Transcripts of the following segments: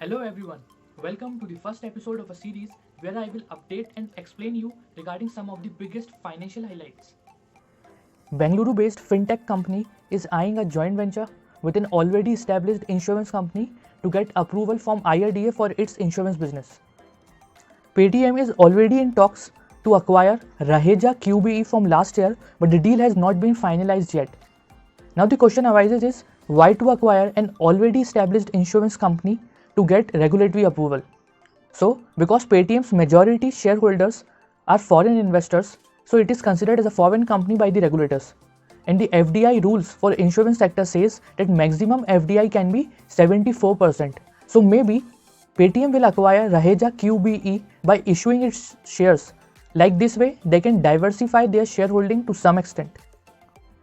Hello everyone, welcome to the first episode of a series where I will update and explain you regarding some of the biggest financial highlights. Bengaluru-based fintech company is eyeing a joint venture with an already established insurance company to get approval from IRDA for its insurance business. Paytm is already in talks to acquire Raheja QBE from last year, but the deal has not been finalized yet. Now the question arises is why to acquire an already established insurance company to get regulatory approval? So, because Paytm's majority shareholders are foreign investors, so it is considered as a foreign company by the regulators. And the FDI rules for insurance sector says that maximum FDI can be 74%. So maybe Paytm will acquire Raheja QBE by issuing its shares. Like this way, they can diversify their shareholding to some extent.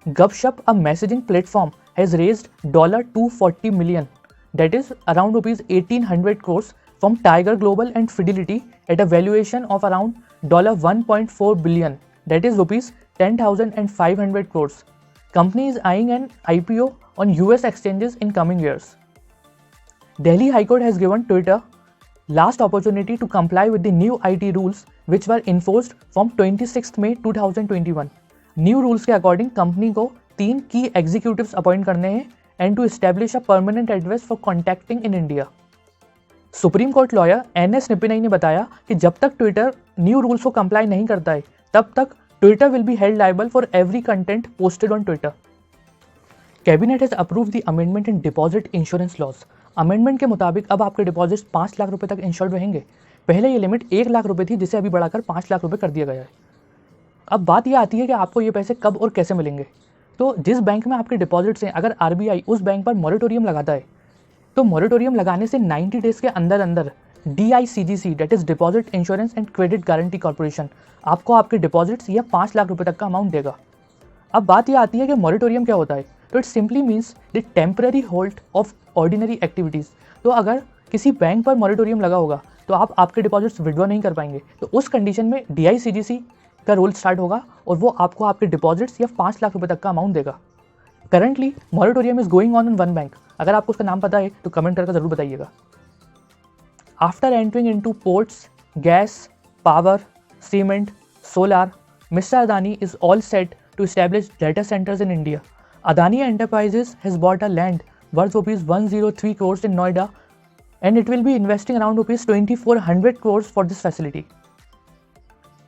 Gupshup, a messaging platform, has raised $240 million, that is around rupees 1800 crores from Tiger Global and Fidelity at a valuation of around $1.4 billion, that is rupees 10,500 crores. Company is eyeing an IPO on US exchanges in coming years. Delhi High Court has given Twitter last opportunity to comply with the new IT rules which were enforced from 26 May 2021. New rules के according company को 3 की executives appoint करने हैं and to establish a permanent address for contacting in India. Supreme court lawyer NS Nappinai ने बताया कि जब तक ट्विटर न्यू रूल्स को कंप्लाई नहीं करता है तब तक Twitter will be held liable for every content posted on Twitter. Cabinet has approve the amendment in deposit insurance laws. Amendment के मुताबिक अब आपके डिपॉजिट्स 5 लाख रुपए तक इंश्योर्ड रहेंगे. पहले ये लिमिट 1 लाख रुपए थी जिसे अभी बढ़ाकर 5 लाख रुपए कर दिया गया है. अब बात यह आती है कि आपको ये पैसे कब और कैसे मिलेंगे. तो जिस बैंक में आपके डिपॉजिट्स हैं, अगर RBI उस बैंक पर मॉरेटोरियम लगाता है तो मॉरेटोरियम लगाने से 90 डेज के अंदर अंदर DICGC that is deposit insurance and credit guarantee corporation आपको आपके डिपॉजिट्स या 5 लाख रुपए तक का अमाउंट देगा. अब बात यह आती है कि मॉरेटोरियम क्या होता है. तो it simply means the temporary hold of ordinary activities. तो अगर किसी बैंक पर मॉरेटोरियम लगा होगा तो आप आपके डिपॉजिट्स विड्रॉ नहीं कर पाएंगे. तो उस कंडीशन में DICGC का रोल स्टार्ट होगा और वो आपको आपके डिपॉजिट्स या 5 लाख रुपए तक का अमाउंट देगा. Currently moratorium is going on in one bank. अगर आपको उसका नाम पता है तो कमेंट करके जरूर बताइएगा. After entering into ports, gas, power, cement, solar, mister Adani is all set to establish data centres in India. Adani Enterprises has bought a land worth rupees 103 crores in Noida and it will be investing around rupees 2400 crores for this facility.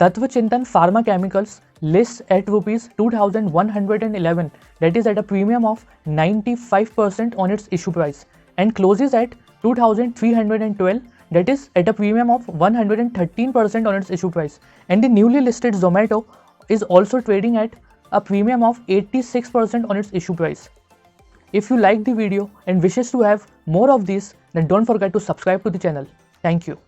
Tattva Chintan Pharma Chemicals lists at rupees 2111, that is at a premium of 95% on its issue price, and closes at 2312, that is at a premium of 113% on its issue price. And the newly listed Zomato is also trading at a premium of 86% on its issue price. If you like the video and wishes to have more of these, then don't forget to subscribe to the channel. Thank you.